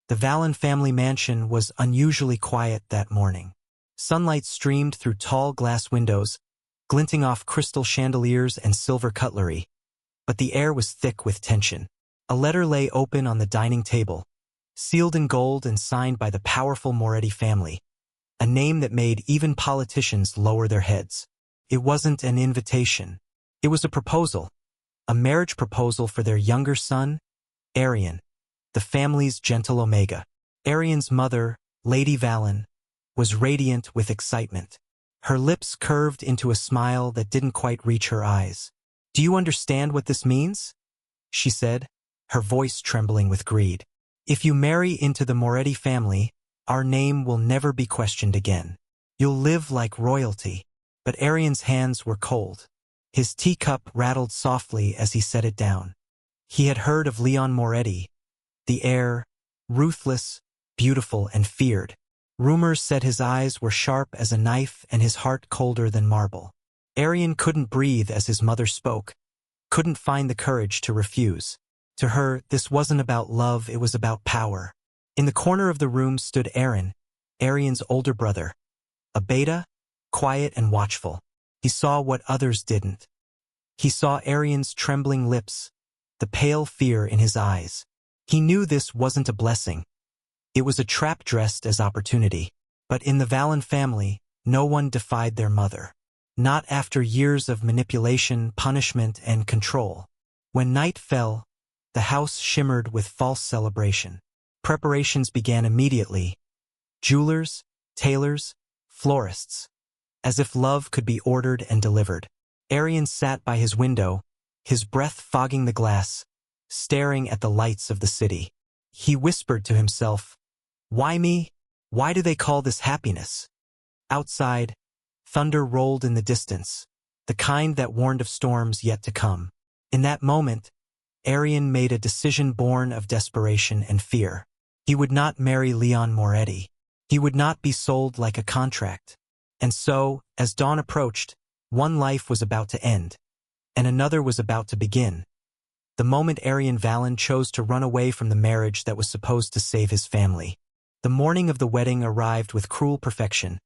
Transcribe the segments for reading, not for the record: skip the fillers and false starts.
The Vallon family mansion was unusually quiet that morning. Sunlight streamed through tall glass windows, glinting off crystal chandeliers and silver cutlery, but the air was thick with tension. A letter lay open on the dining table, sealed in gold and signed by the powerful Moretti family, a name that made even politicians lower their heads. It wasn't an invitation. It was a proposal, a marriage proposal for their younger son, Arian, the family's gentle Omega. Arian's mother, Lady Vallon, was radiant with excitement. Her lips curved into a smile that didn't quite reach her eyes. "Do you understand what this means?" she said, her voice trembling with greed. "If you marry into the Moretti family, our name will never be questioned again. You'll live like royalty." But Arian's hands were cold. His teacup rattled softly as he set it down. He had heard of Leon Moretti, the heir, ruthless, beautiful, and feared. Rumors said his eyes were sharp as a knife and his heart colder than marble. Arian couldn't breathe as his mother spoke, couldn't find the courage to refuse. To her, this wasn't about love, it was about power. In the corner of the room stood Aaron, Arian's older brother. A beta, quiet and watchful. He saw what others didn't. He saw Arian's trembling lips, the pale fear in his eyes. He knew this wasn't a blessing. It was a trap dressed as opportunity. But in the Vallon family, no one defied their mother. Not after years of manipulation, punishment, and control. When night fell, the house shimmered with false celebration. Preparations began immediately. Jewelers, tailors, florists. As if love could be ordered and delivered. Arian sat by his window, his breath fogging the glass, staring at the lights of the city. He whispered to himself, "Why me? Why do they call this happiness?" Outside, thunder rolled in the distance, the kind that warned of storms yet to come. In that moment, Arian made a decision born of desperation and fear. He would not marry Leon Moretti. He would not be sold like a contract. And so, as dawn approached, one life was about to end, and another was about to begin. The moment Arian Vallon chose to run away from the marriage that was supposed to save his family. The morning of the wedding arrived with cruel perfection.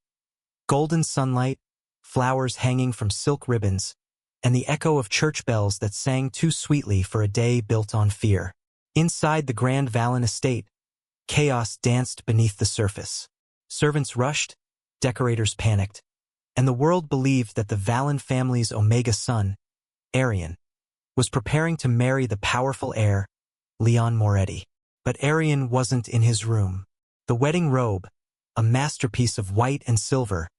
Golden sunlight, flowers hanging from silk ribbons, and the echo of church bells that sang too sweetly for a day built on fear. Inside the grand Vallon estate, chaos danced beneath the surface. Servants rushed, decorators panicked, and the world believed that the Vallon family's Omega son, Arian, was preparing to marry the powerful heir, Leon Moretti. But Arian wasn't in his room. The wedding robe, a masterpiece of white and silver,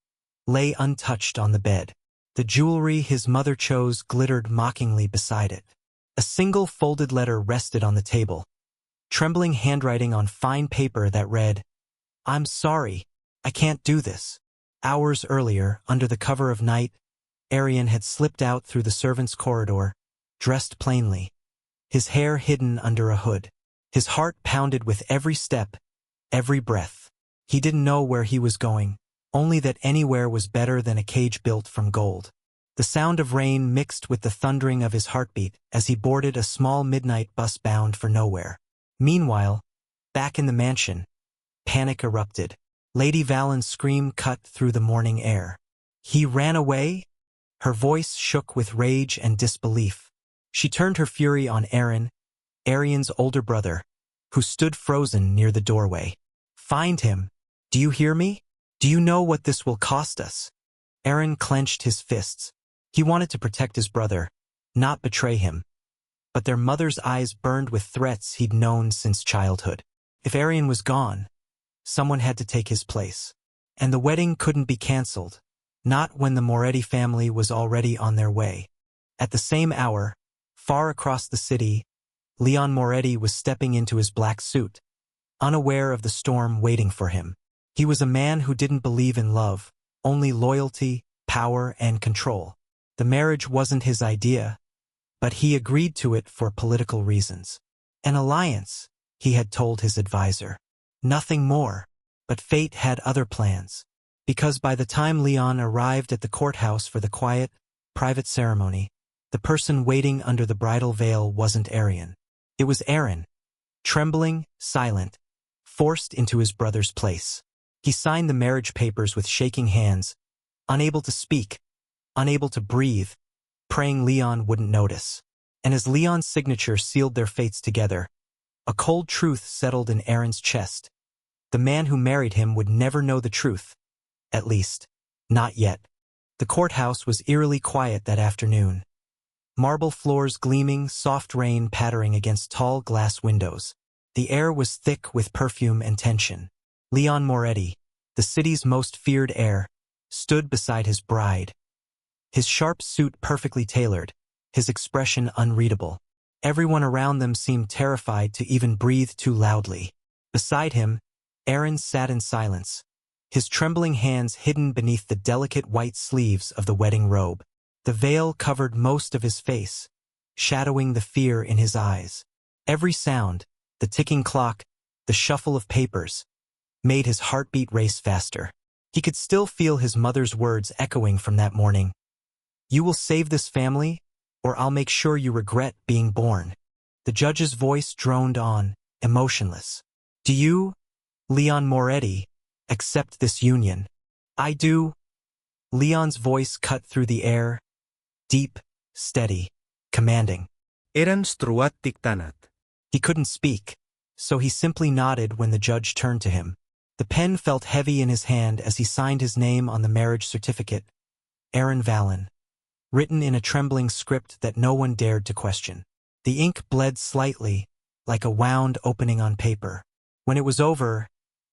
lay untouched on the bed. The jewelry his mother chose glittered mockingly beside it. A single folded letter rested on the table, trembling handwriting on fine paper that read, "I'm sorry, I can't do this." Hours earlier, under the cover of night, Arian had slipped out through the servants' corridor, dressed plainly, his hair hidden under a hood. His heart pounded with every step, every breath. He didn't know where he was going, only that anywhere was better than a cage built from gold. The sound of rain mixed with the thundering of his heartbeat as he boarded a small midnight bus bound for nowhere. Meanwhile, back in the mansion, panic erupted. Lady Vallon's scream cut through the morning air. "He ran away?" Her voice shook with rage and disbelief. She turned her fury on Aaron, Arian's older brother, who stood frozen near the doorway. "Find him. Do you hear me? Do you know what this will cost us?" Aaron clenched his fists. He wanted to protect his brother, not betray him. But their mother's eyes burned with threats he'd known since childhood. If Arian was gone, someone had to take his place. And the wedding couldn't be cancelled, not when the Moretti family was already on their way. At the same hour, far across the city, Leon Moretti was stepping into his black suit, unaware of the storm waiting for him. He was a man who didn't believe in love, only loyalty, power, and control. The marriage wasn't his idea, but he agreed to it for political reasons. An alliance, he had told his advisor. Nothing more. But fate had other plans. Because by the time Leon arrived at the courthouse for the quiet, private ceremony, the person waiting under the bridal veil wasn't Arian. It was Aaron, trembling, silent, forced into his brother's place. He signed the marriage papers with shaking hands, unable to speak, unable to breathe, praying Leon wouldn't notice. And as Leon's signature sealed their fates together, a cold truth settled in Aaron's chest. The man who married him would never know the truth. At least, not yet. The courthouse was eerily quiet that afternoon. Marble floors gleaming, soft rain pattering against tall glass windows. The air was thick with perfume and tension. Leon Moretti, the city's most feared heir, stood beside his bride. His sharp suit perfectly tailored, his expression unreadable. Everyone around them seemed terrified to even breathe too loudly. Beside him, Aaron sat in silence, his trembling hands hidden beneath the delicate white sleeves of the wedding robe. The veil covered most of his face, shadowing the fear in his eyes. Every sound, the ticking clock, the shuffle of papers, made his heartbeat race faster. He could still feel his mother's words echoing from that morning. "You will save this family, or I'll make sure you regret being born." The judge's voice droned on, emotionless. "Do you, Leon Moretti, accept this union?" "I do." Leon's voice cut through the air, deep, steady, commanding. Eran struat tiktanat. He couldn't speak, so he simply nodded when the judge turned to him. The pen felt heavy in his hand as he signed his name on the marriage certificate, Aaron Vallon, written in a trembling script that no one dared to question. The ink bled slightly, like a wound opening on paper. When it was over,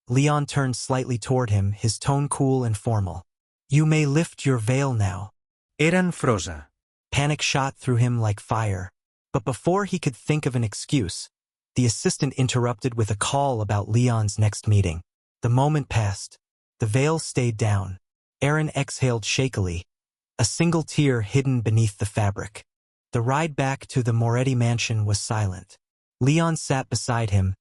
Leon turned slightly toward him, his tone cool and formal. "You may lift your veil now." Eran froza. Panic shot through him like fire. But before he could think of an excuse, the assistant interrupted with a call about Leon's next meeting. The moment passed. The veil stayed down. Aaron exhaled shakily, a single tear hidden beneath the fabric. The ride back to the Moretti mansion was silent. Leon sat beside him,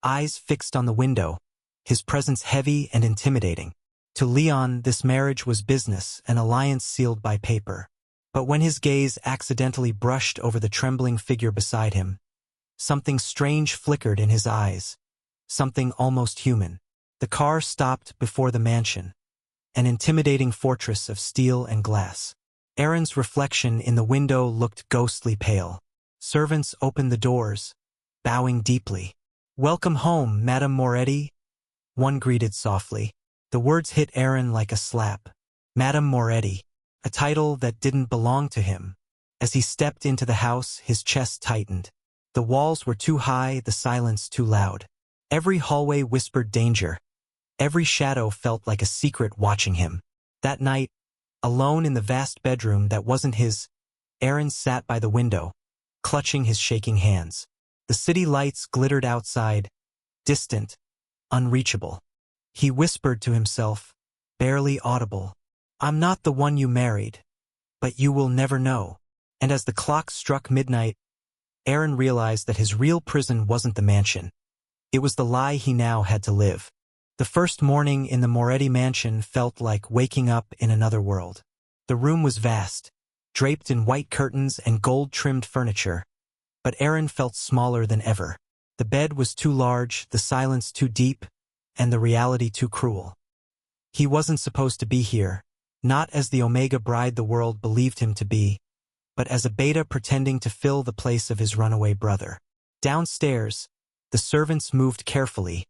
eyes fixed on the window, his presence heavy and intimidating. To Leon, this marriage was business, an alliance sealed by paper. But when his gaze accidentally brushed over the trembling figure beside him, something strange flickered in his eyes, something almost human. The car stopped before the mansion, an intimidating fortress of steel and glass. Aaron's reflection in the window looked ghostly pale. Servants opened the doors, bowing deeply. "Welcome home, Madame Moretti," one greeted softly. The words hit Aaron like a slap. Madame Moretti, a title that didn't belong to him. As he stepped into the house, his chest tightened. The walls were too high, the silence too loud. Every hallway whispered danger. Every shadow felt like a secret watching him. That night, alone in the vast bedroom that wasn't his, Aaron sat by the window, clutching his shaking hands. The city lights glittered outside, distant, unreachable. He whispered to himself, barely audible, "I'm not the one you married, but you will never know." And as the clock struck midnight, Aaron realized that his real prison wasn't the mansion. It was the lie he now had to live. The first morning in the Moretti mansion felt like waking up in another world. The room was vast, draped in white curtains and gold-trimmed furniture, but Aaron felt smaller than ever. The bed was too large, the silence too deep, and the reality too cruel. He wasn't supposed to be here, not as the Omega bride the world believed him to be, but as a beta pretending to fill the place of his runaway brother. Downstairs, the servants moved carefully,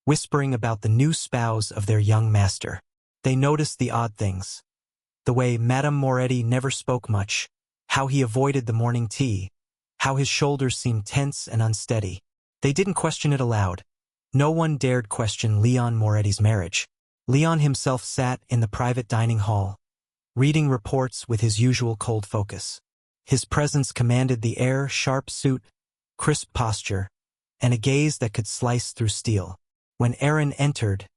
whispering about the new spouse of their young master. They noticed the odd things. The way Madame Moretti never spoke much, how he avoided the morning tea, how his shoulders seemed tense and unsteady. They didn't question it aloud. No one dared question Leon Moretti's marriage. Leon himself sat in the private dining hall, reading reports with his usual cold focus. His presence commanded the air, sharp suit, crisp posture, and a gaze that could slice through steel. When Aaron entered,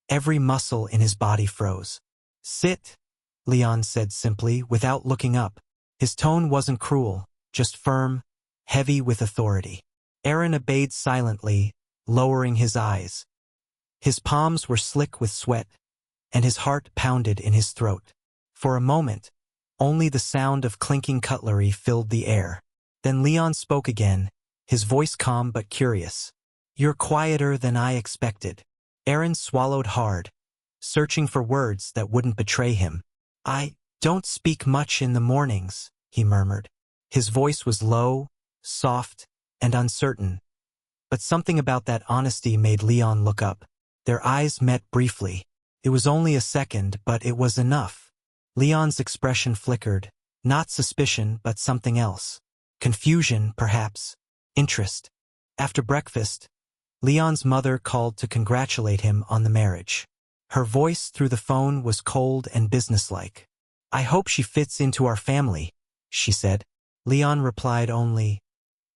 every muscle in his body froze. "Sit," Leon said simply, without looking up. His tone wasn't cruel, just firm, heavy with authority. Aaron obeyed silently, lowering his eyes. His palms were slick with sweat, and his heart pounded in his throat. For a moment, only the sound of clinking cutlery filled the air. Then Leon spoke again, his voice calm but curious. You're quieter than I expected. Aaron swallowed hard, searching for words that wouldn't betray him. I don't speak much in the mornings, he murmured. His voice was low, soft, and uncertain. But something about that honesty made Leon look up. Their eyes met briefly. It was only a second, but it was enough. Leon's expression flickered. Not suspicion, but something else. Confusion, perhaps. Interest. After breakfast, Leon's mother called to congratulate him on the marriage. Her voice through the phone was cold and businesslike. I hope she fits into our family, she said. Leon replied only,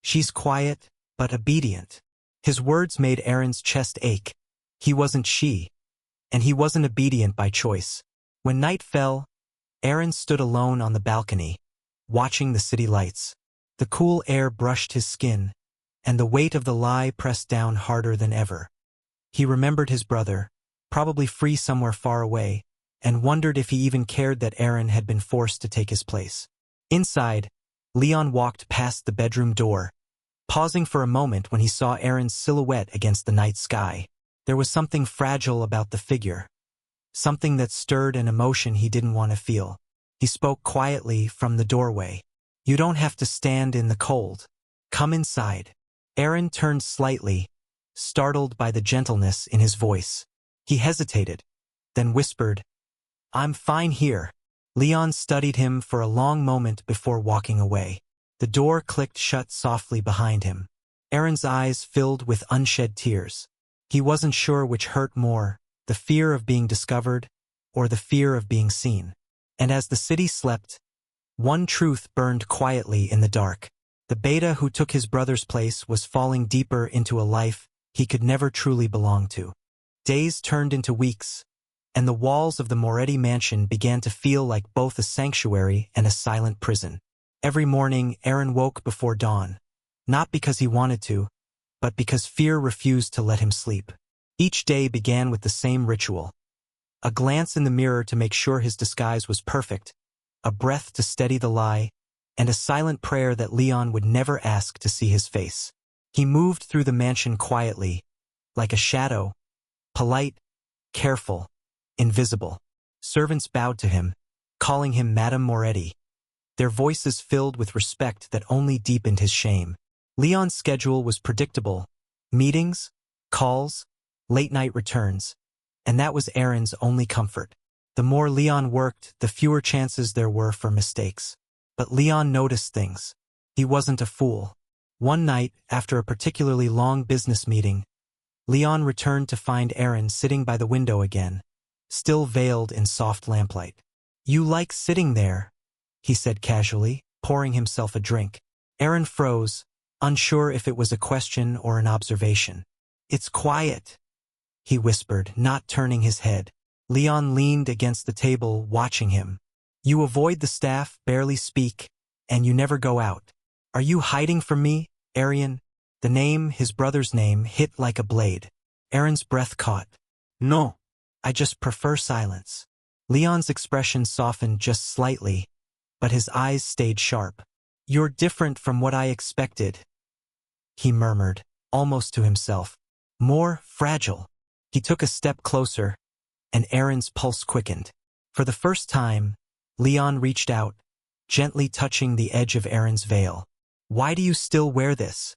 she's quiet, but obedient. His words made Aaron's chest ache. He wasn't she, and he wasn't obedient by choice. When night fell, Aaron stood alone on the balcony, watching the city lights. The cool air brushed his skin, and the weight of the lie pressed down harder than ever. He remembered his brother, probably free somewhere far away, and wondered if he even cared that Aaron had been forced to take his place. Inside, Leon walked past the bedroom door, pausing for a moment when he saw Aaron's silhouette against the night sky. There was something fragile about the figure, something that stirred an emotion he didn't want to feel. He spoke quietly from the doorway. You don't have to stand in the cold. Come inside. Aaron turned slightly, startled by the gentleness in his voice. He hesitated, then whispered, I'm fine here. Leon studied him for a long moment before walking away. The door clicked shut softly behind him. Aaron's eyes filled with unshed tears. He wasn't sure which hurt more, the fear of being discovered or the fear of being seen. And as the city slept, one truth burned quietly in the dark. The beta who took his brother's place was falling deeper into a life he could never truly belong to. Days turned into weeks, and the walls of the Moretti mansion began to feel like both a sanctuary and a silent prison. Every morning, Aaron woke before dawn, not because he wanted to, but because fear refused to let him sleep. Each day began with the same ritual. A glance in the mirror to make sure his disguise was perfect, a breath to steady the lie, and a silent prayer that Leon would never ask to see his face. He moved through the mansion quietly, like a shadow, polite, careful, invisible. Servants bowed to him, calling him Madame Moretti, their voices filled with respect that only deepened his shame. Leon's schedule was predictable: meetings, calls, late-night returns, and that was Aaron's only comfort. The more Leon worked, the fewer chances there were for mistakes. But Leon noticed things. He wasn't a fool. One night, after a particularly long business meeting, Leon returned to find Aaron sitting by the window again, still veiled in soft lamplight. You like sitting there, he said casually, pouring himself a drink. Aaron froze, unsure if it was a question or an observation. It's quiet, he whispered, not turning his head. Leon leaned against the table, watching him. You avoid the staff, barely speak, and you never go out. Are you hiding from me, Arian? The name, his brother's name, hit like a blade. Aaron's breath caught. No. I just prefer silence. Leon's expression softened just slightly, but his eyes stayed sharp. You're different from what I expected, he murmured, almost to himself. More fragile. He took a step closer, and Aaron's pulse quickened. For the first time, Leon reached out, gently touching the edge of Aaron's veil. Why do you still wear this?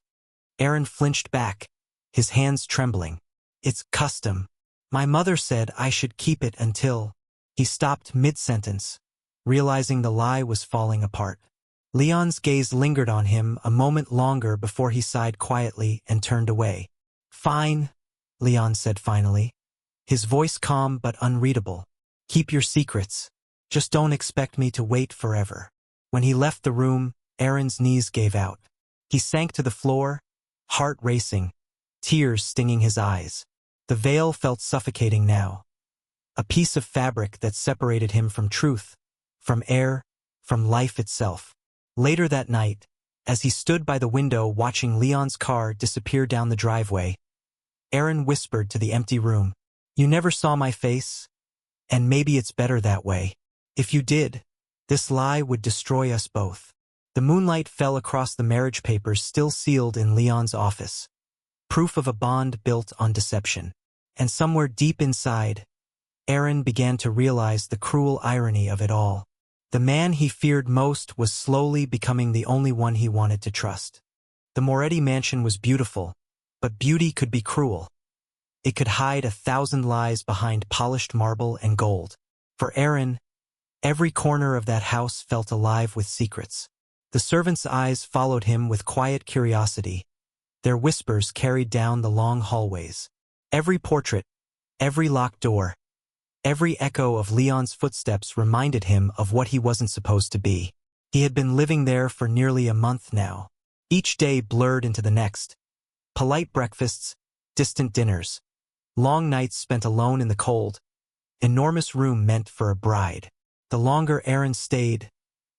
Aaron flinched back, his hands trembling. It's custom. My mother said I should keep it until... He stopped mid-sentence, realizing the lie was falling apart. Leon's gaze lingered on him a moment longer before he sighed quietly and turned away. Fine, Leon said finally, his voice calm but unreadable. Keep your secrets. Just don't expect me to wait forever. When he left the room, Aaron's knees gave out. He sank to the floor, heart racing, tears stinging his eyes. The veil felt suffocating now. A piece of fabric that separated him from truth, from air, from life itself. Later that night, as he stood by the window watching Leon's car disappear down the driveway, Aaron whispered to the empty room, You never saw my face, and maybe it's better that way. If you did, this lie would destroy us both. The moonlight fell across the marriage papers still sealed in Leon's office. proof of a bond built on deception. And somewhere deep inside, Aaron began to realize the cruel irony of it all. The man he feared most was slowly becoming the only one he wanted to trust. The Moretti mansion was beautiful, but beauty could be cruel. It could hide 1,000 lies behind polished marble and gold. For Aaron, every corner of that house felt alive with secrets. The servants' eyes followed him with quiet curiosity. Their whispers carried down the long hallways. Every portrait, every locked door, every echo of Leon's footsteps reminded him of what he wasn't supposed to be. He had been living there for nearly a month now. Each day blurred into the next. Polite breakfasts, distant dinners, long nights spent alone in the cold, enormous room meant for a bride. The longer Aaron stayed,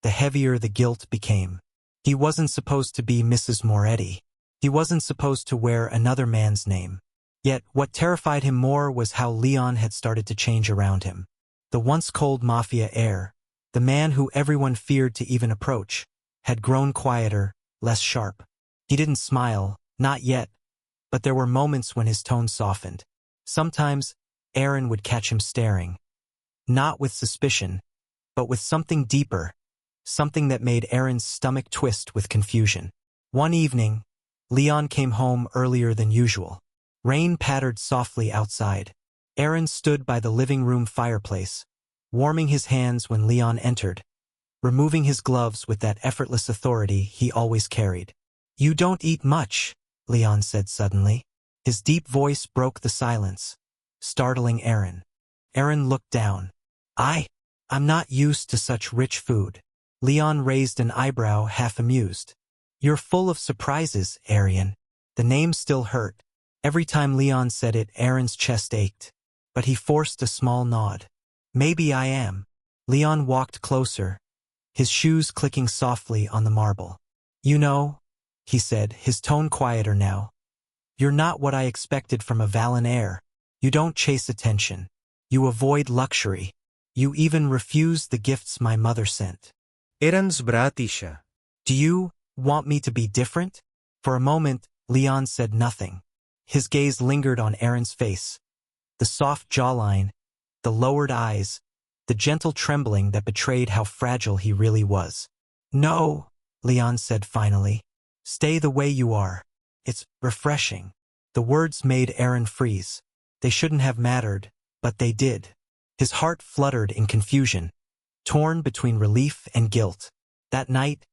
the heavier the guilt became. He wasn't supposed to be Mrs. Moretti. He wasn't supposed to wear another man's name. Yet what terrified him more was how Leon had started to change around him. The once cold mafia heir, the man who everyone feared to even approach, had grown quieter, less sharp. He didn't smile, not yet, but there were moments when his tone softened. Sometimes, Aaron would catch him staring. Not with suspicion, but with something deeper, something that made Aaron's stomach twist with confusion. One evening, Leon came home earlier than usual. Rain pattered softly outside. Aaron stood by the living room fireplace, warming his hands when Leon entered, removing his gloves with that effortless authority he always carried. "You don't eat much," Leon said suddenly. His deep voice broke the silence, startling Aaron. Aaron looked down. I'm not used to such rich food." Leon raised an eyebrow, half amused. "You're full of surprises, Arian." The name still hurt. Every time Leon said it, Aaron's chest ached. But he forced a small nod. "Maybe I am." Leon walked closer, his shoes clicking softly on the marble. "You know," he said, his tone quieter now, "you're not what I expected from a Valen heir. You don't chase attention. You avoid luxury. You even refuse the gifts my mother sent." Aaron's bratisha. "Do you want me to be different?" For a moment, Leon said nothing. His gaze lingered on Aaron's face. The soft jawline, the lowered eyes, the gentle trembling that betrayed how fragile he really was. "No," Leon said finally. "Stay the way you are. It's refreshing." The words made Aaron freeze. They shouldn't have mattered, but they did. His heart fluttered in confusion, torn between relief and guilt. That night,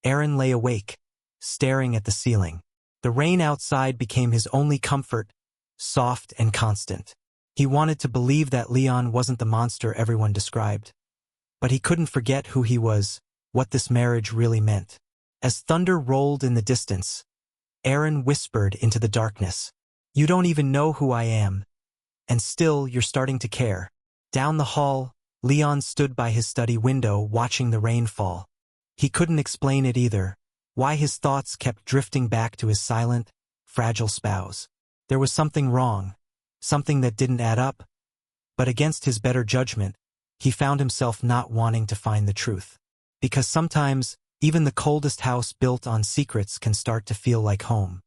Aaron lay awake, staring at the ceiling. The rain outside became his only comfort, soft and constant. He wanted to believe that Leon wasn't the monster everyone described. But he couldn't forget who he was, what this marriage really meant. As thunder rolled in the distance, Aaron whispered into the darkness, "You don't even know who I am. And still you're starting to care." Down the hall, Leon stood by his study window watching the rain fall. He couldn't explain it either, why his thoughts kept drifting back to his silent, fragile spouse. There was something wrong, something that didn't add up, but against his better judgment, he found himself not wanting to find the truth. Because sometimes, even the coldest house built on secrets can start to feel like home.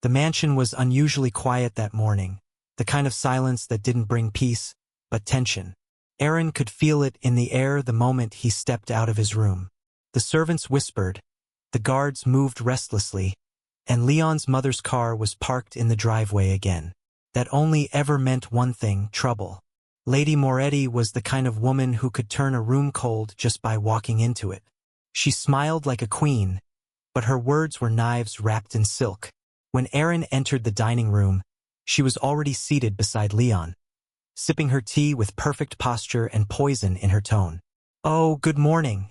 The mansion was unusually quiet that morning, the kind of silence that didn't bring peace, but tension. Aaron could feel it in the air the moment he stepped out of his room. The servants whispered, the guards moved restlessly, and Leon's mother's car was parked in the driveway again. That only ever meant one thing: trouble. Lady Moretti was the kind of woman who could turn a room cold just by walking into it. She smiled like a queen, but her words were knives wrapped in silk. When Aaron entered the dining room, she was already seated beside Leon, sipping her tea with perfect posture and poison in her tone. "Oh, good morning,"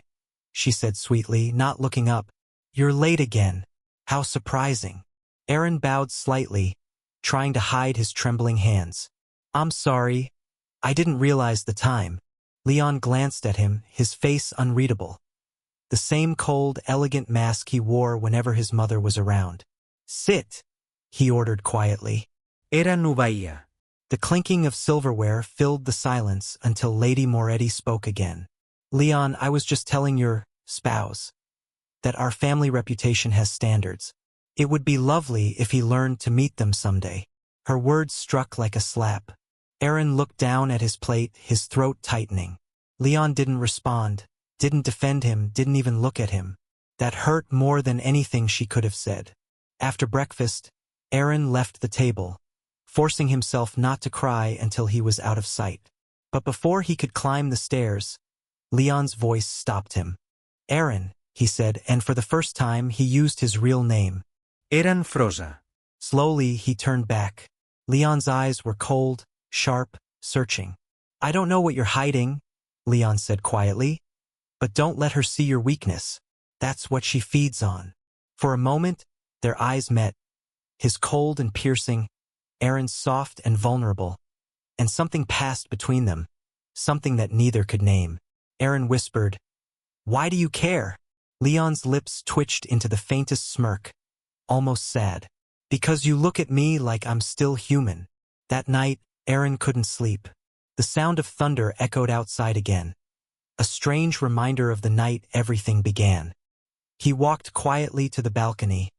she said sweetly, not looking up. "You're late again. How surprising." Aaron bowed slightly, trying to hide his trembling hands. "I'm sorry. I didn't realize the time." Leon glanced at him, his face unreadable. The same cold, elegant mask he wore whenever his mother was around. "Sit," he ordered quietly. Era nubaia. The clinking of silverware filled the silence until Lady Moretti spoke again. "Leon, I was just telling your spouse that our family reputation has standards. It would be lovely if he learned to meet them someday. Her words struck like a slap. Aaron looked down at his plate, his throat tightening. Leon didn't respond, didn't defend him, didn't even look at him. That hurt more than anything she could have said. After breakfast, Aaron left the table, forcing himself not to cry until he was out of sight. But before he could climb the stairs, Leon's voice stopped him. "Aaron," he said, and for the first time he used his real name. Eren Froza. Slowly he turned back. Leon's eyes were cold, sharp, searching. "I don't know what you're hiding," Leon said quietly, "but don't let her see your weakness. That's what she feeds on." For a moment, their eyes met, his cold and piercing, Aaron's soft and vulnerable, and something passed between them, something that neither could name. Aaron whispered, "Why do you care?" Leon's lips twitched into the faintest smirk, almost sad. "Because you look at me like I'm still human." That night, Aaron couldn't sleep. The sound of thunder echoed outside again, a strange reminder of the night everything began. He walked quietly to the balcony,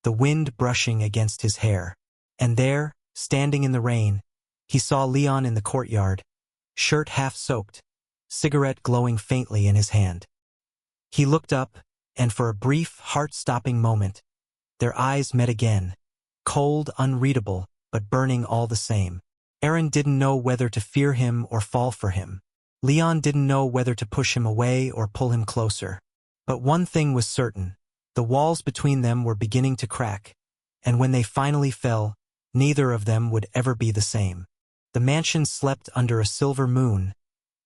the wind brushing against his hair. And there, standing in the rain, he saw Leon in the courtyard, shirt half soaked, cigarette glowing faintly in his hand. He looked up, and for a brief, heart-stopping moment, their eyes met again, cold, unreadable, but burning all the same. Aaron didn't know whether to fear him or fall for him. Leon didn't know whether to push him away or pull him closer. But one thing was certain, the walls between them were beginning to crack, and when they finally fell, neither of them would ever be the same. The mansion slept under a silver moon,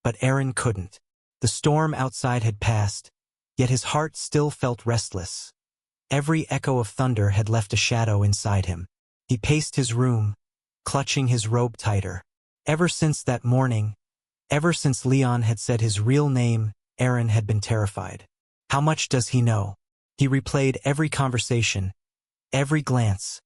but Aaron couldn't. The storm outside had passed, yet his heart still felt restless. Every echo of thunder had left a shadow inside him. He paced his room, clutching his robe tighter. Ever since that morning, ever since Leon had said his real name, Aaron had been terrified. How much does he know? He replayed every conversation, every glance,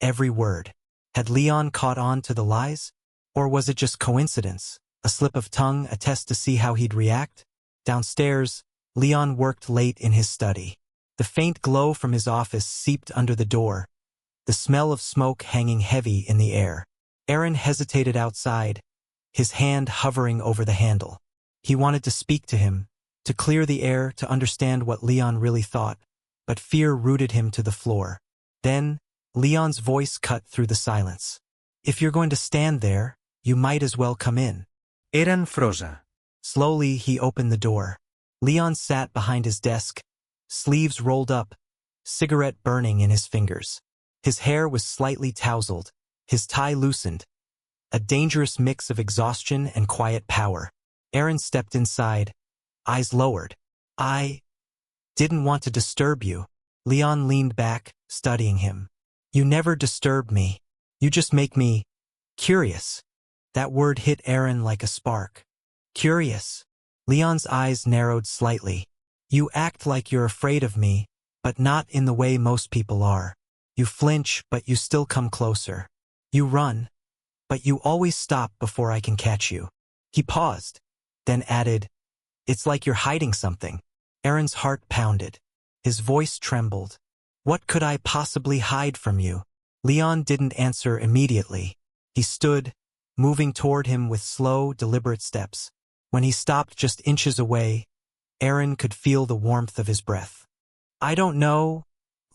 every word. Had Leon caught on to the lies? Or was it just coincidence, a slip of tongue, a test to see how he'd react? Downstairs, Leon worked late in his study. The faint glow from his office seeped under the door, the smell of smoke hanging heavy in the air. Aaron hesitated outside, his hand hovering over the handle. He wanted to speak to him, to clear the air, to understand what Leon really thought, but fear rooted him to the floor. Then, Leon's voice cut through the silence. "If you're going to stand there, you might as well come in." Eren Froza. Slowly, he opened the door. Leon sat behind his desk, sleeves rolled up, cigarette burning in his fingers. His hair was slightly tousled, his tie loosened, a dangerous mix of exhaustion and quiet power. Aaron stepped inside, eyes lowered. "I didn't want to disturb you." Leon leaned back, studying him. "You never disturb me. You just make me curious." That word hit Aaron like a spark. Curious. Leon's eyes narrowed slightly. "You act like you're afraid of me, but not in the way most people are. You flinch, but you still come closer. You run, but you always stop before I can catch you." He paused, then added, "It's like you're hiding something." Aaron's heart pounded. His voice trembled. "What could I possibly hide from you?" Leon didn't answer immediately. He stood, moving toward him with slow, deliberate steps. When he stopped just inches away, Aaron could feel the warmth of his breath. "I don't know,"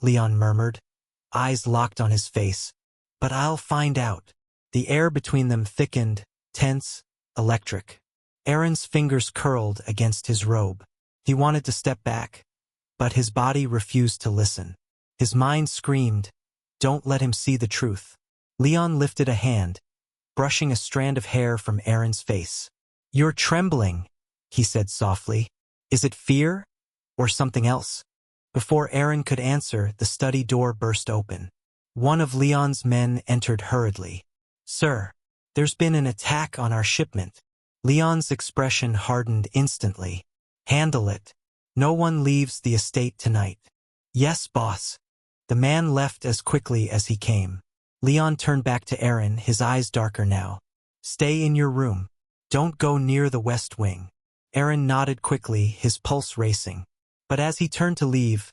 Leon murmured, eyes locked on his face, "but I'll find out." The air between them thickened, tense, electric. Aaron's fingers curled against his robe. He wanted to step back, but his body refused to listen. His mind screamed, "Don't let him see the truth." Leon lifted a hand, brushing a strand of hair from Aaron's face. "You're trembling," he said softly. "Is it fear? Or something else?" Before Aaron could answer, the study door burst open. One of Leon's men entered hurriedly. "Sir, there's been an attack on our shipment." Leon's expression hardened instantly. "Handle it. No one leaves the estate tonight." "Yes, boss." The man left as quickly as he came. Leon turned back to Aaron, his eyes darker now. "Stay in your room. Don't go near the west wing." Aaron nodded quickly, his pulse racing. But as he turned to leave,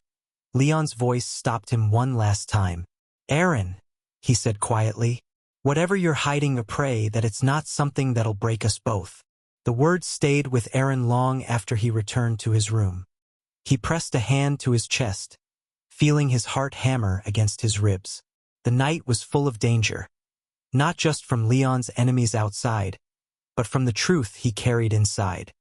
Leon's voice stopped him one last time. "Aaron," he said quietly, "whatever you're hiding, pray that it's not something that'll break us both." The words stayed with Aaron long after he returned to his room. He pressed a hand to his chest, feeling his heart hammer against his ribs. The night was full of danger, not just from Leon's enemies outside, but from the truth he carried inside.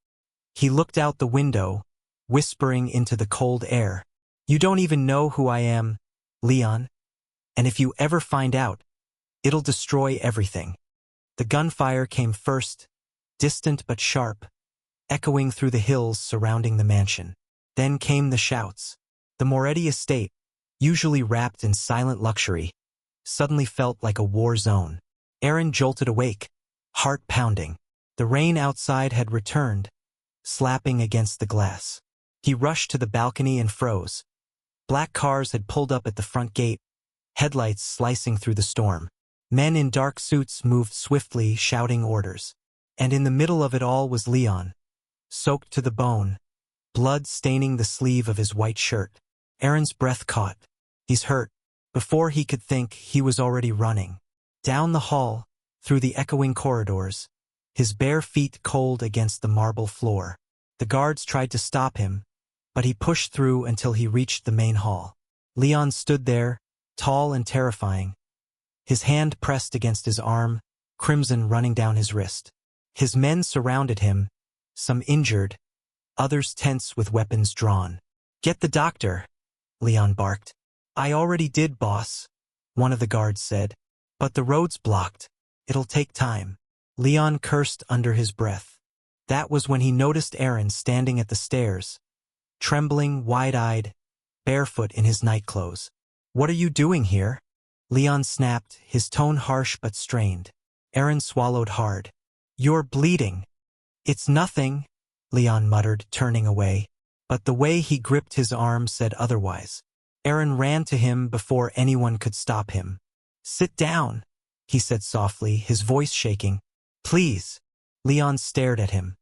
He looked out the window, whispering into the cold air, "You don't even know who I am, Leon. And if you ever find out, it'll destroy everything." The gunfire came first, distant but sharp, echoing through the hills surrounding the mansion. Then came the shouts. The Moretti estate, usually wrapped in silent luxury, suddenly felt like a war zone. Aaron jolted awake, heart pounding. The rain outside had returned, slapping against the glass. He rushed to the balcony and froze. Black cars had pulled up at the front gate, headlights slicing through the storm. Men in dark suits moved swiftly, shouting orders. And in the middle of it all was Leon, soaked to the bone, blood staining the sleeve of his white shirt. Aaron's breath caught. "He's hurt." Before he could think, he was already running. Down the hall, through the echoing corridors, his bare feet cold against the marble floor. The guards tried to stop him, but he pushed through until he reached the main hall. Leon stood there, tall and terrifying, his hand pressed against his arm, crimson running down his wrist. His men surrounded him, some injured, others tense with weapons drawn. "Get the doctor," Leon barked. "I already did, boss," one of the guards said. "But the road's blocked. It'll take time." Leon cursed under his breath. That was when he noticed Aaron standing at the stairs, trembling, wide-eyed, barefoot in his nightclothes. "What are you doing here?" Leon snapped, his tone harsh but strained. Aaron swallowed hard. "You're bleeding." "It's nothing," Leon muttered, turning away. But the way he gripped his arm said otherwise. Aaron ran to him before anyone could stop him. "Sit down," he said softly, his voice shaking. "Please." Leon stared at him.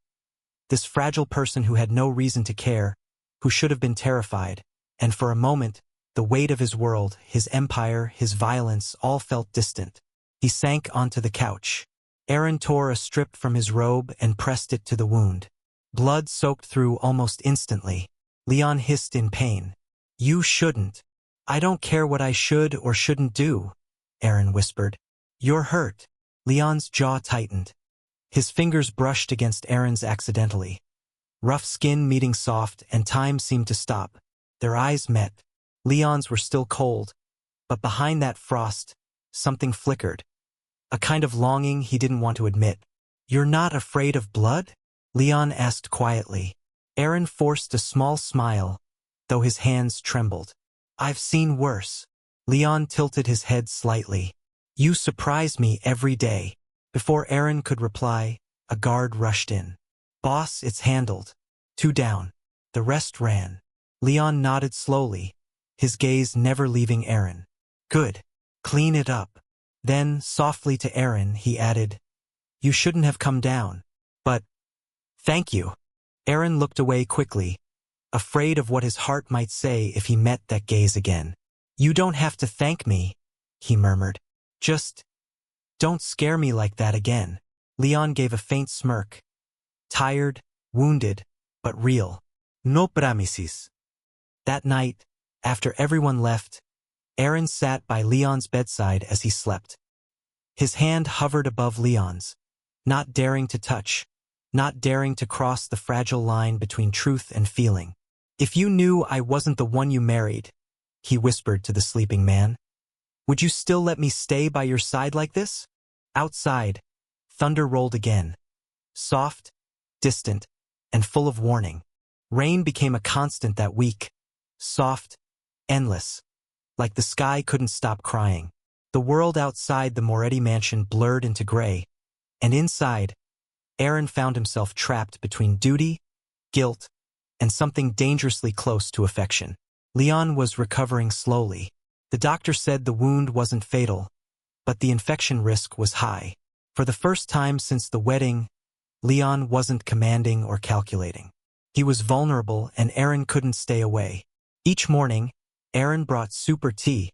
This fragile person who had no reason to care, who should have been terrified, and for a moment, the weight of his world, his empire, his violence, all felt distant. He sank onto the couch. Aaron tore a strip from his robe and pressed it to the wound. Blood soaked through almost instantly. Leon hissed in pain. "You shouldn't." "I don't care what I should or shouldn't do," Aaron whispered. "You're hurt." Leon's jaw tightened. His fingers brushed against Aaron's accidentally. Rough skin meeting soft, and time seemed to stop. Their eyes met. Leon's were still cold, but behind that frost, something flickered. A kind of longing he didn't want to admit. "You're not afraid of blood?" Leon asked quietly. Aaron forced a small smile, though his hands trembled. "I've seen worse." Leon tilted his head slightly. "You surprise me every day." Before Aaron could reply, a guard rushed in. "Boss, it's handled." "Two down." The rest ran. Leon nodded slowly, his gaze never leaving Aaron. "Good. Clean it up." Then, softly to Aaron, he added, "You shouldn't have come down. But thank you." Aaron looked away quickly, afraid of what his heart might say if he met that gaze again. "You don't have to thank me," he murmured. "Just don't scare me like that again." Leon gave a faint smirk. Tired, wounded, but real. "No promises." That night, after everyone left, Aaron sat by Leon's bedside as he slept. His hand hovered above Leon's, not daring to touch, not daring to cross the fragile line between truth and feeling. "If you knew I wasn't the one you married," he whispered to the sleeping man, "would you still let me stay by your side like this?" Outside, thunder rolled again. Soft, distant, and full of warning. Rain became a constant that week. Soft, endless. Like the sky couldn't stop crying. The world outside the Moretti mansion blurred into gray, and inside, Aaron found himself trapped between duty, guilt, and something dangerously close to affection. Leon was recovering slowly. The doctor said the wound wasn't fatal, but the infection risk was high. For the first time since the wedding, Leon wasn't commanding or calculating. He was vulnerable, and Aaron couldn't stay away. Each morning, Aaron brought soup or tea,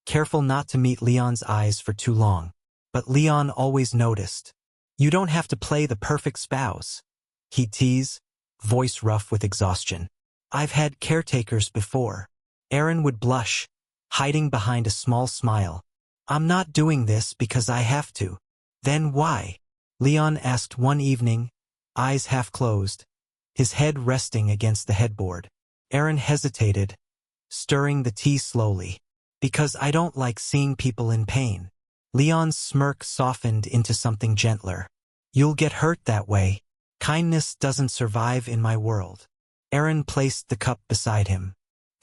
careful not to meet Leon's eyes for too long. But Leon always noticed. You don't have to play the perfect spouse, he'd tease, voice rough with exhaustion. I've had caretakers before. Aaron would blush, hiding behind a small smile. I'm not doing this because I have to. Then why? Leon asked one evening, eyes half closed, his head resting against the headboard. Aaron hesitated, stirring the tea slowly. Because I don't like seeing people in pain. Leon's smirk softened into something gentler. You'll get hurt that way. Kindness doesn't survive in my world. Aaron placed the cup beside him.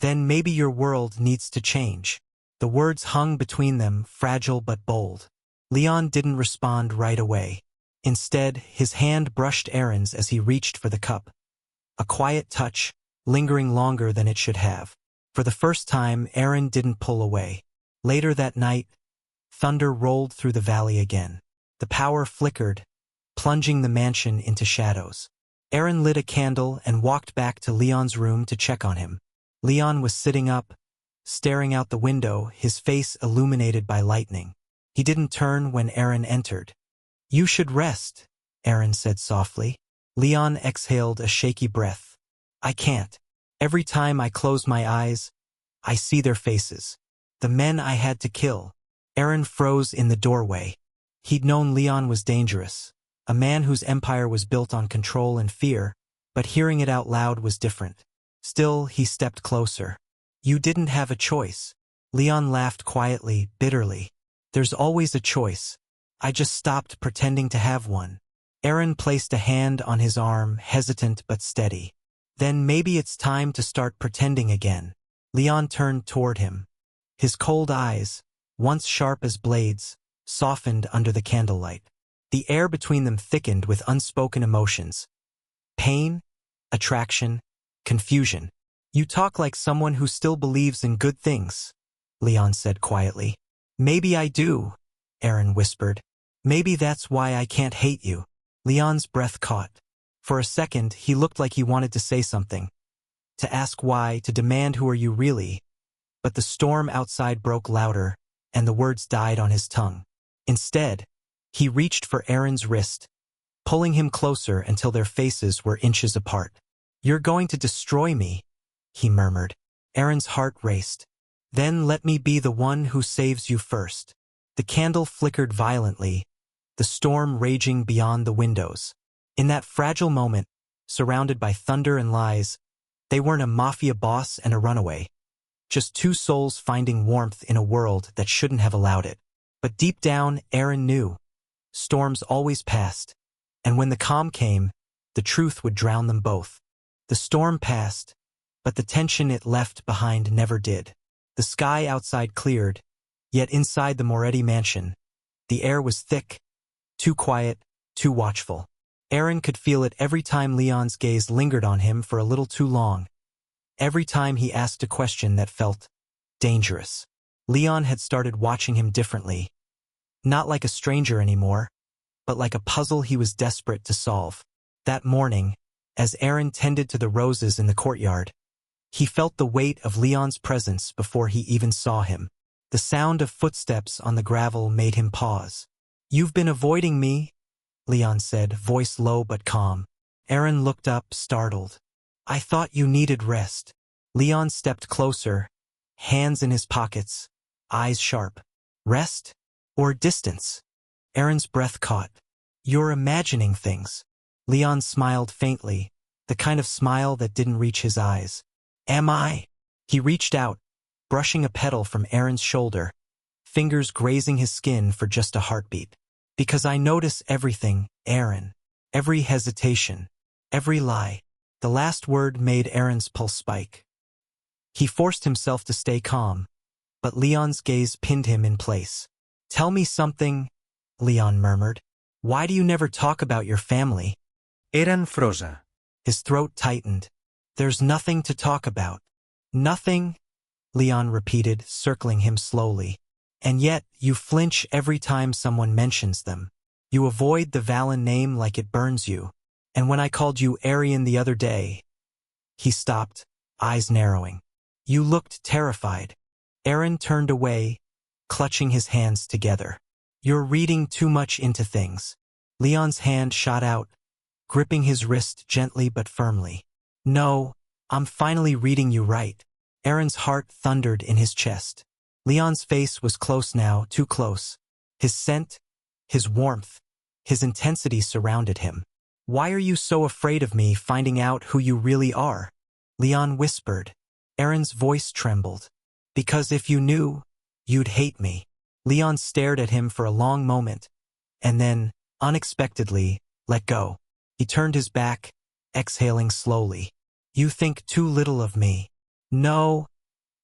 Then maybe your world needs to change. The words hung between them, fragile but bold. Leon didn't respond right away. Instead, his hand brushed Aaron's as he reached for the cup. A quiet touch, lingering longer than it should have. For the first time, Aaron didn't pull away. Later that night, thunder rolled through the valley again. The power flickered, plunging the mansion into shadows. Aaron lit a candle and walked back to Leon's room to check on him. Leon was sitting up, staring out the window, his face illuminated by lightning. He didn't turn when Aaron entered. You should rest, Aaron said softly. Leon exhaled a shaky breath. I can't. Every time I close my eyes, I see their faces. The men I had to kill. Aaron froze in the doorway. He'd known Leon was dangerous, a man whose empire was built on control and fear, but hearing it out loud was different. Still, he stepped closer. You didn't have a choice. Leon laughed quietly, bitterly. There's always a choice. I just stopped pretending to have one. Aaron placed a hand on his arm, hesitant but steady. Then maybe it's time to start pretending again. Leon turned toward him. His cold eyes, once sharp as blades, softened under the candlelight. The air between them thickened with unspoken emotions. Pain, attraction, confusion. You talk like someone who still believes in good things, Leon said quietly. Maybe I do, Aaron whispered. Maybe that's why I can't hate you. Leon's breath caught. For a second, he looked like he wanted to say something. To ask why, to demand who are you really. But the storm outside broke louder, and the words died on his tongue. Instead, he reached for Aaron's wrist, pulling him closer until their faces were inches apart. You're going to destroy me, he murmured. Aaron's heart raced. Then let me be the one who saves you first. The candle flickered violently, the storm raging beyond the windows. In that fragile moment, surrounded by thunder and lies, they weren't a mafia boss and a runaway. Just two souls finding warmth in a world that shouldn't have allowed it. But deep down, Aaron knew. Storms always passed, and when the calm came, the truth would drown them both. The storm passed, but the tension it left behind never did. The sky outside cleared, yet inside the Moretti mansion, the air was thick, too quiet, too watchful. Aaron could feel it every time Leon's gaze lingered on him for a little too long. Every time he asked a question that felt dangerous. Leon had started watching him differently. Not like a stranger anymore, but like a puzzle he was desperate to solve. That morning, as Aaron tended to the roses in the courtyard, he felt the weight of Leon's presence before he even saw him. The sound of footsteps on the gravel made him pause. You've been avoiding me, Leon said, voice low but calm. Aaron looked up, startled. I thought you needed rest. Leon stepped closer, hands in his pockets, eyes sharp. Rest? Or distance? Aaron's breath caught. You're imagining things. Leon smiled faintly, the kind of smile that didn't reach his eyes. Am I? He reached out, brushing a petal from Aaron's shoulder, fingers grazing his skin for just a heartbeat. Because I notice everything, Aaron. Every hesitation, every lie. The last word made Aaron's pulse spike. He forced himself to stay calm, but Leon's gaze pinned him in place. Tell me something, Leon murmured. Why do you never talk about your family? Aaron froze. His throat tightened. There's nothing to talk about. Nothing, Leon repeated, circling him slowly. And yet, you flinch every time someone mentions them. You avoid the Valen name like it burns you. And when I called you Aryan the other day... He stopped, eyes narrowing. You looked terrified. Aaron turned away, clutching his hands together. You're reading too much into things. Leon's hand shot out, gripping his wrist gently but firmly. No, I'm finally reading you right. Aaron's heart thundered in his chest. Leon's face was close now, too close. His scent, his warmth, his intensity surrounded him. Why are you so afraid of me finding out who you really are? Leon whispered. Aaron's voice trembled. Because if you knew, you'd hate me. Leon stared at him for a long moment, and then, unexpectedly, let go. He turned his back, exhaling slowly. You think too little of me. No,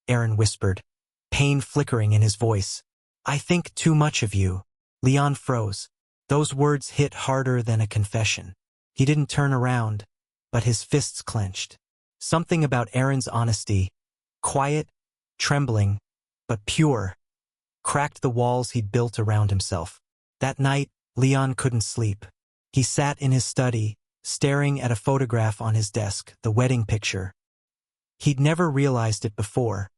Aaron whispered, pain flickering in his voice. I think too much of you. Leon froze. Those words hit harder than a confession. He didn't turn around, but his fists clenched. Something about Aaron's honesty, quiet, trembling, but pure, cracked the walls he'd built around himself. That night, Leon couldn't sleep. He sat in his study, staring at a photograph on his desk, the wedding picture. He'd never realized it before,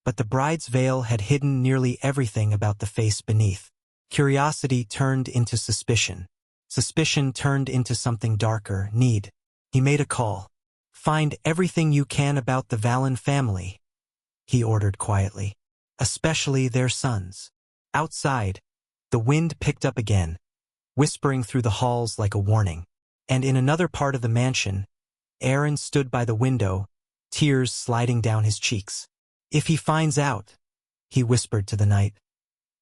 but the bride's veil had hidden nearly everything about the face beneath. Curiosity turned into suspicion. Suspicion turned into something darker, need. He made a call. Find everything you can about the Vallon family, he ordered quietly. Especially their sons. Outside, the wind picked up again, whispering through the halls like a warning. And in another part of the mansion, Aaron stood by the window, tears sliding down his cheeks. If he finds out, he whispered to the night,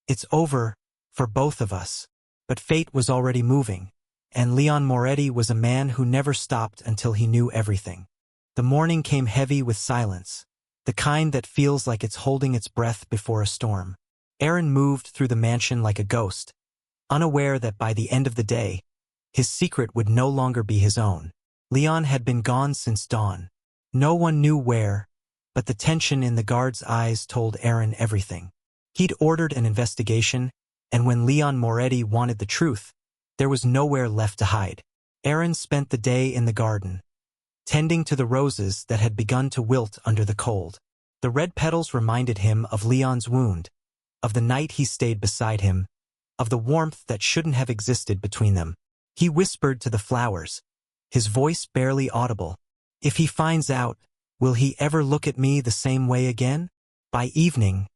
it's over for both of us. But fate was already moving, and Leon Moretti was a man who never stopped until he knew everything. The morning came heavy with silence, the kind that feels like it's holding its breath before a storm. Aaron moved through the mansion like a ghost, unaware that by the end of the day, his secret would no longer be his own. Leon had been gone since dawn. No one knew where, but the tension in the guard's eyes told Aaron everything. He'd ordered an investigation, and when Leon Moretti wanted the truth, there was nowhere left to hide. Aaron spent the day in the garden, tending to the roses that had begun to wilt under the cold. The red petals reminded him of Leon's wound, of the night he stayed beside him, of the warmth that shouldn't have existed between them. He whispered to the flowers, his voice barely audible. If he finds out, will he ever look at me the same way again? By evening,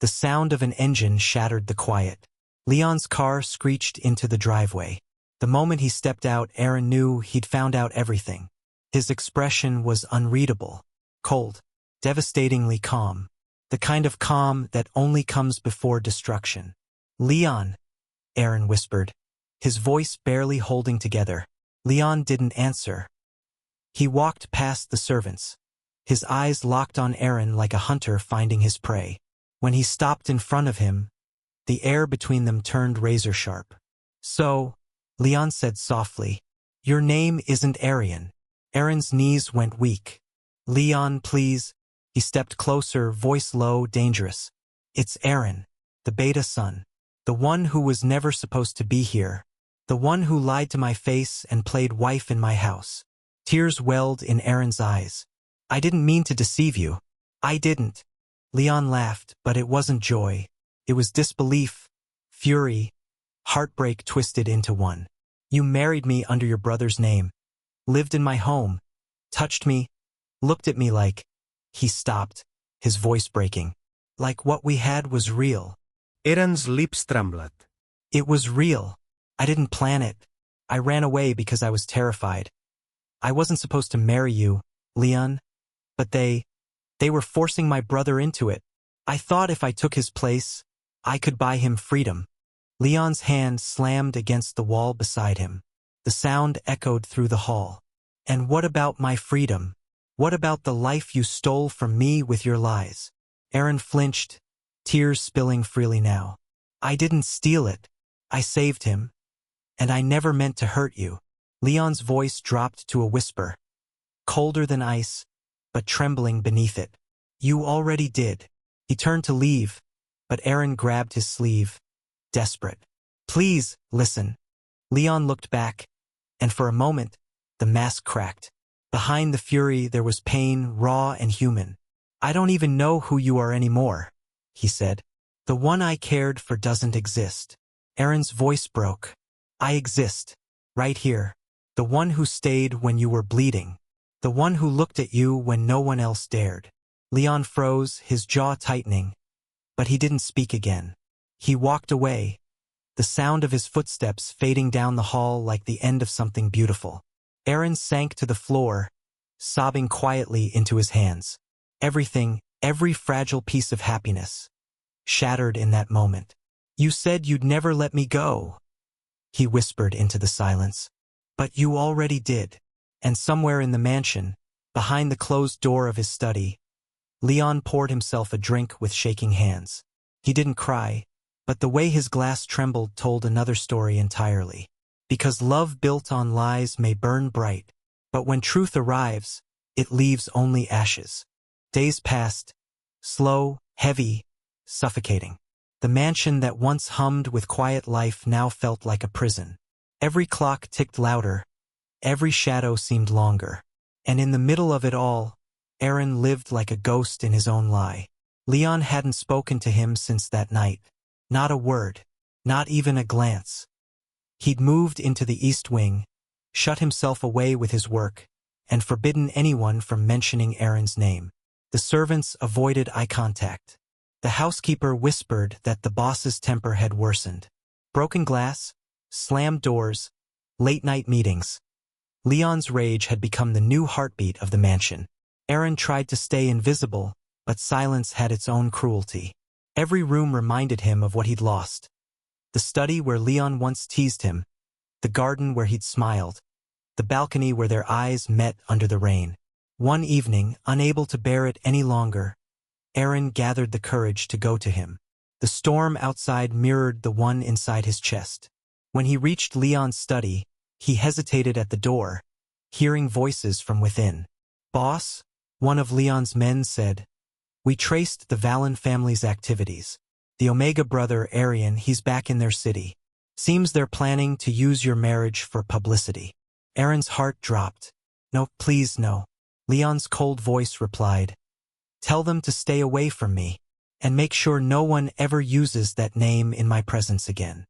the sound of an engine shattered the quiet. Leon's car screeched into the driveway. The moment he stepped out, Aaron knew he'd found out everything. His expression was unreadable, cold, devastatingly calm, the kind of calm that only comes before destruction. Leon, Aaron whispered, his voice barely holding together. Leon didn't answer. He walked past the servants, his eyes locked on Aaron like a hunter finding his prey. When he stopped in front of him, the air between them turned razor-sharp. So, Leon said softly, your name isn't Arian. Aaron's knees went weak. Leon, please. He stepped closer, voice low, dangerous. It's Aaron, the beta son. The one who was never supposed to be here. The one who lied to my face and played wife in my house. Tears welled in Aaron's eyes. I didn't mean to deceive you. I didn't. Leon laughed, but it wasn't joy. It was disbelief, fury, heartbreak twisted into one. You married me under your brother's name, lived in my home, touched me, looked at me like... He stopped, his voice breaking. Like what we had was real. Aaron's lips trembled. It was real. I didn't plan it. I ran away because I was terrified. I wasn't supposed to marry you, Leon. But they were forcing my brother into it. I thought if I took his place, I could buy him freedom. Leon's hand slammed against the wall beside him. The sound echoed through the hall. And what about my freedom? What about the life you stole from me with your lies? Aaron flinched, tears spilling freely now. I didn't steal it. I saved him. And I never meant to hurt you. Leon's voice dropped to a whisper, colder than ice, but trembling beneath it. You already did. He turned to leave, but Aaron grabbed his sleeve, desperate. Please, listen. Leon looked back, and for a moment, the mask cracked. Behind the fury there was pain, raw and human. I don't even know who you are anymore, he said. The one I cared for doesn't exist. Aaron's voice broke. I exist. Right here. The one who stayed when you were bleeding. The one who looked at you when no one else dared. Leon froze, his jaw tightening. But he didn't speak again. He walked away, the sound of his footsteps fading down the hall like the end of something beautiful. Aaron sank to the floor, sobbing quietly into his hands. Everything, every fragile piece of happiness, shattered in that moment. You said you'd never let me go, he whispered into the silence. But you already did. And somewhere in the mansion, behind the closed door of his study, Leon poured himself a drink with shaking hands. He didn't cry, but the way his glass trembled told another story entirely. Because love built on lies may burn bright, but when truth arrives, it leaves only ashes. Days passed, slow, heavy, suffocating. The mansion that once hummed with quiet life now felt like a prison. Every clock ticked louder, every shadow seemed longer. And in the middle of it all, Aaron lived like a ghost in his own lie. Leon hadn't spoken to him since that night. Not a word, not even a glance. He'd moved into the East Wing, shut himself away with his work, and forbidden anyone from mentioning Aaron's name. The servants avoided eye contact. The housekeeper whispered that the boss's temper had worsened. Broken glass, slammed doors, late-night meetings. Leon's rage had become the new heartbeat of the mansion. Aaron tried to stay invisible, but silence had its own cruelty. Every room reminded him of what he'd lost. The study where Leon once teased him, the garden where he'd smiled, the balcony where their eyes met under the rain. One evening, unable to bear it any longer, Aaron gathered the courage to go to him. The storm outside mirrored the one inside his chest. When he reached Leon's study, he hesitated at the door, hearing voices from within. "Boss," one of Leon's men said. "We traced the Vallon family's activities. The Omega brother, Arian, he's back in their city. Seems they're planning to use your marriage for publicity." Aaron's heart dropped. "No, please no." Leon's cold voice replied. "Tell them to stay away from me, and make sure no one ever uses that name in my presence again."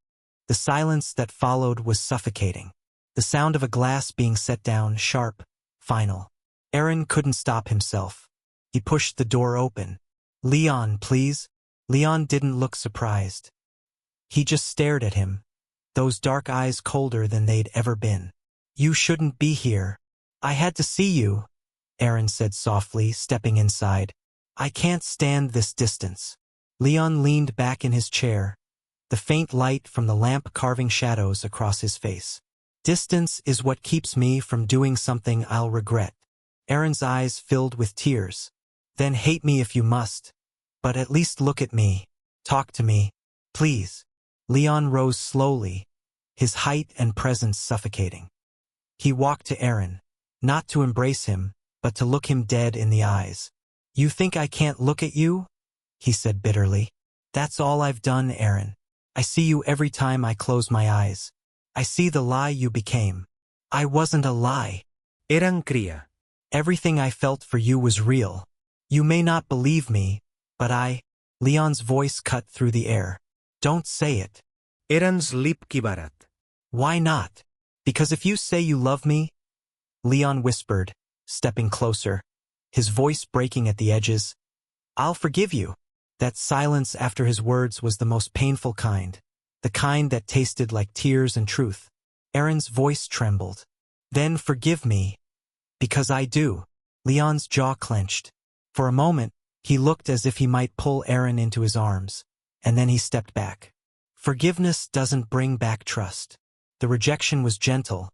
The silence that followed was suffocating. The sound of a glass being set down, sharp, final. Aaron couldn't stop himself. He pushed the door open. "Leon, please." Leon didn't look surprised. He just stared at him, those dark eyes colder than they'd ever been. "You shouldn't be here. I had to see you," Aaron said softly, stepping inside. "I can't stand this distance." Leon leaned back in his chair, the faint light from the lamp carving shadows across his face. "Distance is what keeps me from doing something I'll regret." Aaron's eyes filled with tears. "Then hate me if you must, but at least look at me. Talk to me, please." Leon rose slowly, his height and presence suffocating. He walked to Aaron, not to embrace him, but to look him dead in the eyes. "You think I can't look at you?" he said bitterly. "That's all I've done, Aaron. I see you every time I close my eyes. I see the lie you became. I wasn't a lie. Eran cría. Everything I felt for you was real. You may not believe me, but I—" Leon's voice cut through the air. "Don't say it." Eran slipki barat. "Why not? Because if you say you love me," Leon whispered, stepping closer, his voice breaking at the edges, "I'll forgive you." That silence after his words was the most painful kind, the kind that tasted like tears and truth. Aaron's voice trembled. "Then forgive me, because I do." Leon's jaw clenched. For a moment, he looked as if he might pull Aaron into his arms, and then he stepped back. Forgiveness doesn't bring back trust. The rejection was gentle,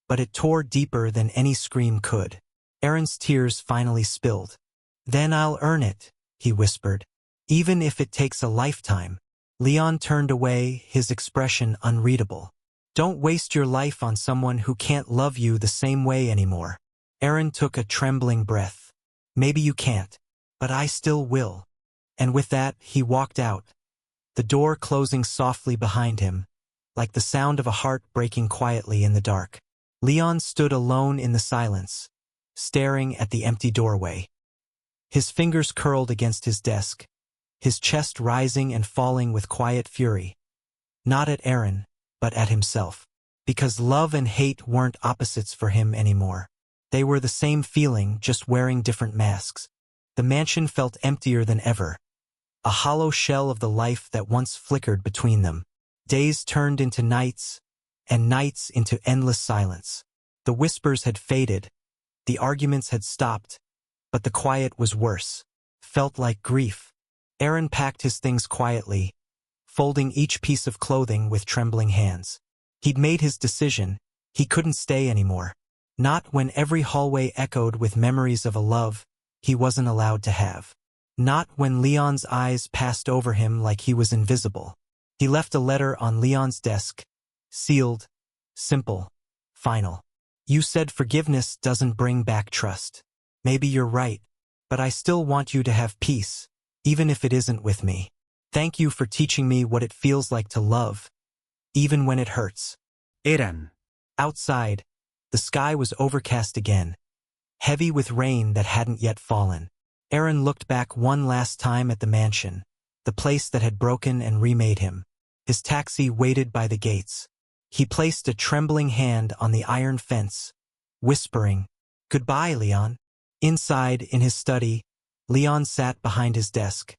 but it tore deeper than any scream could. Aaron's tears finally spilled. "Then I'll earn it," he whispered. "Even if it takes a lifetime." Leon turned away, his expression unreadable. "Don't waste your life on someone who can't love you the same way anymore." Aaron took a trembling breath. "Maybe you can't, but I still will." And with that, he walked out, the door closing softly behind him, like the sound of a heart breaking quietly in the dark. Leon stood alone in the silence, staring at the empty doorway. His fingers curled against his desk, his chest rising and falling with quiet fury. Not at Aaron, but at himself. Because love and hate weren't opposites for him anymore. They were the same feeling, just wearing different masks. The mansion felt emptier than ever. A hollow shell of the life that once flickered between them. Days turned into nights, and nights into endless silence. The whispers had faded, the arguments had stopped, but the quiet was worse. Felt like grief. Aaron packed his things quietly, folding each piece of clothing with trembling hands. He'd made his decision. He couldn't stay anymore. Not when every hallway echoed with memories of a love he wasn't allowed to have. Not when Leon's eyes passed over him like he was invisible. He left a letter on Leon's desk, sealed, simple, final. You said forgiveness doesn't bring back trust. Maybe you're right, but I still want you to have peace, even if it isn't with me. Thank you for teaching me what it feels like to love, even when it hurts. Eran. Outside, the sky was overcast again, heavy with rain that hadn't yet fallen. Aaron looked back one last time at the mansion, the place that had broken and remade him. His taxi waited by the gates. He placed a trembling hand on the iron fence, whispering, "Goodbye, Leon." Inside, in his study, Leon sat behind his desk,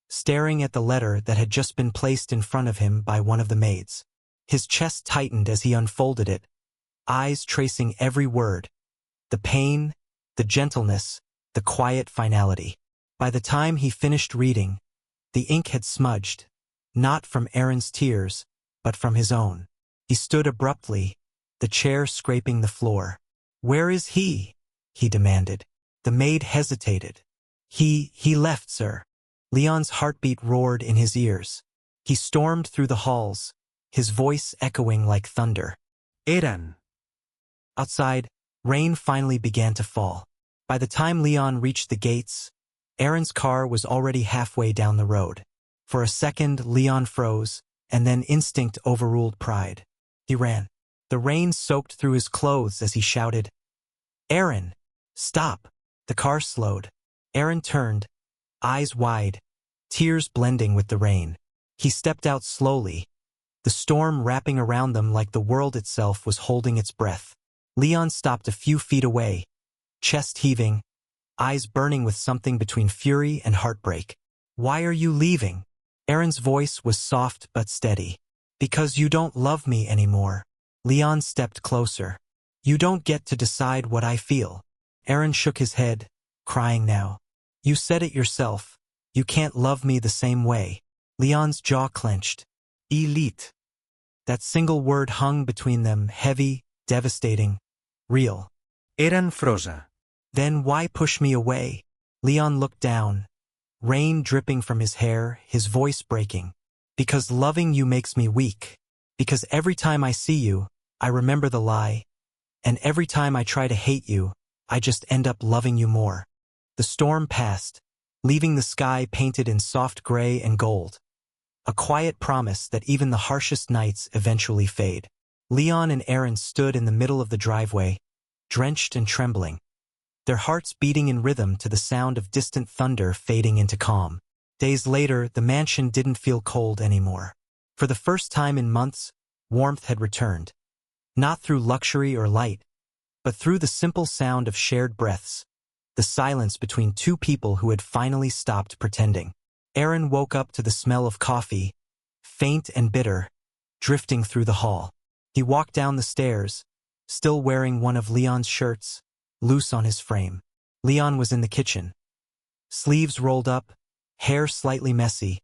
staring at the letter that had just been placed in front of him by one of the maids. His chest tightened as he unfolded it, eyes tracing every word. The pain, the gentleness, the quiet finality. By the time he finished reading, the ink had smudged, not from Aaron's tears, but from his own. He stood abruptly, the chair scraping the floor. "Where is he?" he demanded. The maid hesitated. He left, sir." Leon's heartbeat roared in his ears. He stormed through the halls, his voice echoing like thunder. Eran. Outside, rain finally began to fall. By the time Leon reached the gates, Aaron's car was already halfway down the road. For a second, Leon froze, and then instinct overruled pride. He ran. The rain soaked through his clothes as he shouted, "Aaron, stop!" The car slowed. Aaron turned, eyes wide, tears blending with the rain. He stepped out slowly, the storm wrapping around them like the world itself was holding its breath. Leon stopped a few feet away, chest heaving, eyes burning with something between fury and heartbreak. "Why are you leaving?" Aaron's voice was soft but steady. "Because you don't love me anymore." Leon stepped closer. "You don't get to decide what I feel." Aaron shook his head, crying now. "You said it yourself. You can't love me the same way." Leon's jaw clenched. "Elite." That single word hung between them, heavy, devastating, real. Eran froza. "Then why push me away?" Leon looked down, rain dripping from his hair, his voice breaking. "Because loving you makes me weak. Because every time I see you, I remember the lie. And every time I try to hate you, I just end up loving you more." The storm passed, leaving the sky painted in soft gray and gold. A quiet promise that even the harshest nights eventually fade. Leon and Aaron stood in the middle of the driveway, drenched and trembling, their hearts beating in rhythm to the sound of distant thunder fading into calm. Days later, the mansion didn't feel cold anymore. For the first time in months, warmth had returned. Not through luxury or light, but through the simple sound of shared breaths, the silence between two people who had finally stopped pretending. Aaron woke up to the smell of coffee, faint and bitter, drifting through the hall. He walked down the stairs, still wearing one of Leon's shirts, loose on his frame. Leon was in the kitchen, sleeves rolled up, hair slightly messy,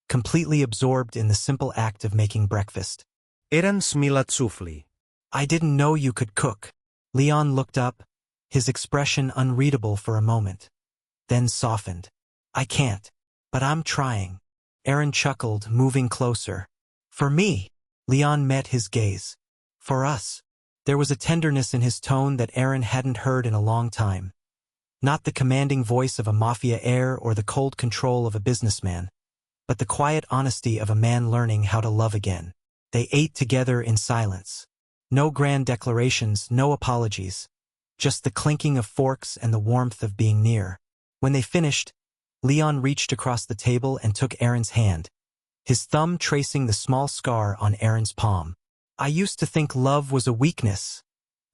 completely absorbed in the simple act of making breakfast. Eran smilat sufli. "I didn't know you could cook." Leon looked up, his expression unreadable for a moment, then softened. "I can't, but I'm trying." Aaron chuckled, moving closer. "For me." Leon met his gaze. "For us." There was a tenderness in his tone that Aaron hadn't heard in a long time. Not the commanding voice of a mafia heir or the cold control of a businessman, but the quiet honesty of a man learning how to love again. They ate together in silence. No grand declarations, no apologies. Just the clinking of forks and the warmth of being near. When they finished, Leon reached across the table and took Aaron's hand, his thumb tracing the small scar on Aaron's palm. "I used to think love was a weakness,"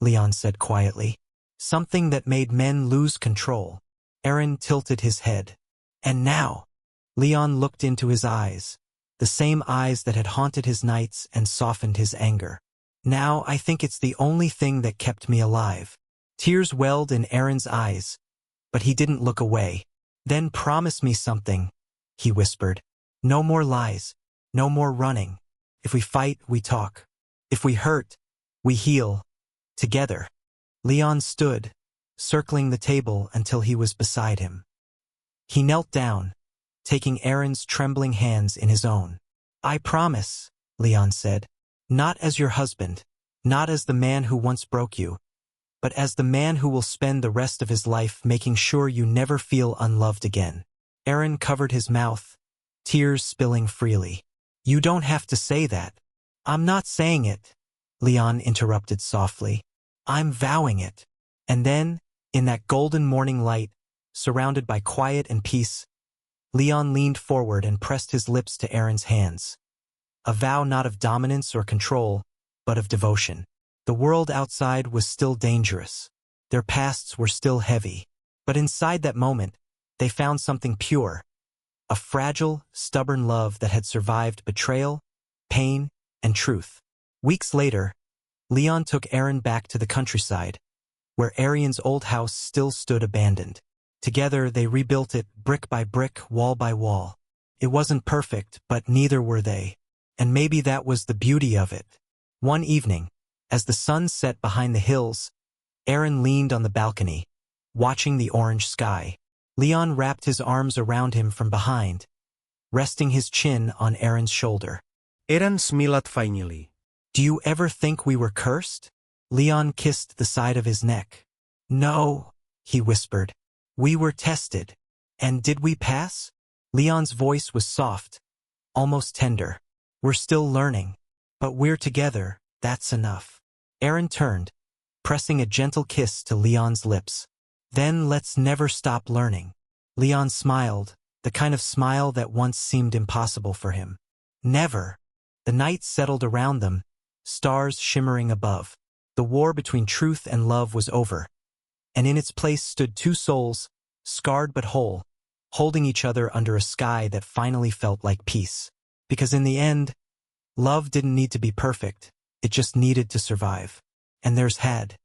Leon said quietly. "Something that made men lose control." Aaron tilted his head. "And now?" Leon looked into his eyes, the same eyes that had haunted his nights and softened his anger. "Now I think it's the only thing that kept me alive." Tears welled in Aaron's eyes, but he didn't look away. "Then promise me something," he whispered. "No more lies, no more running. If we fight, we talk. If we hurt, we heal. Together." Leon stood, circling the table until he was beside him. He knelt down, taking Aaron's trembling hands in his own. "I promise," Leon said, "not as your husband, not as the man who once broke you, but as the man who will spend the rest of his life making sure you never feel unloved again." Aaron covered his mouth, tears spilling freely. "You don't have to say that." "I'm not saying it," Leon interrupted softly. "I'm vowing it." And then, in that golden morning light, surrounded by quiet and peace, Leon leaned forward and pressed his lips to Aaron's hands. A vow not of dominance or control, but of devotion. The world outside was still dangerous. Their pasts were still heavy. But inside that moment, they found something pure. A fragile, stubborn love that had survived betrayal, pain, and truth. Weeks later, Leon took Aaron back to the countryside, where Arian's old house still stood abandoned. Together they rebuilt it brick by brick, wall by wall. It wasn't perfect, but neither were they. And maybe that was the beauty of it. One evening, as the sun set behind the hills, Aaron leaned on the balcony, watching the orange sky. Leon wrapped his arms around him from behind, resting his chin on Aaron's shoulder. Aaron smiled finally. "Do you ever think we were cursed?" Leon kissed the side of his neck. "No," he whispered. "We were tested. And did we pass?" Leon's voice was soft, almost tender. "We're still learning. But we're together, that's enough." Aaron turned, pressing a gentle kiss to Leon's lips. "Then let's never stop learning." Leon smiled, the kind of smile that once seemed impossible for him. Never. The night settled around them, stars shimmering above. The war between truth and love was over, and in its place stood two souls, scarred but whole, holding each other under a sky that finally felt like peace. Because in the end, love didn't need to be perfect, it just needed to survive. And theirs had.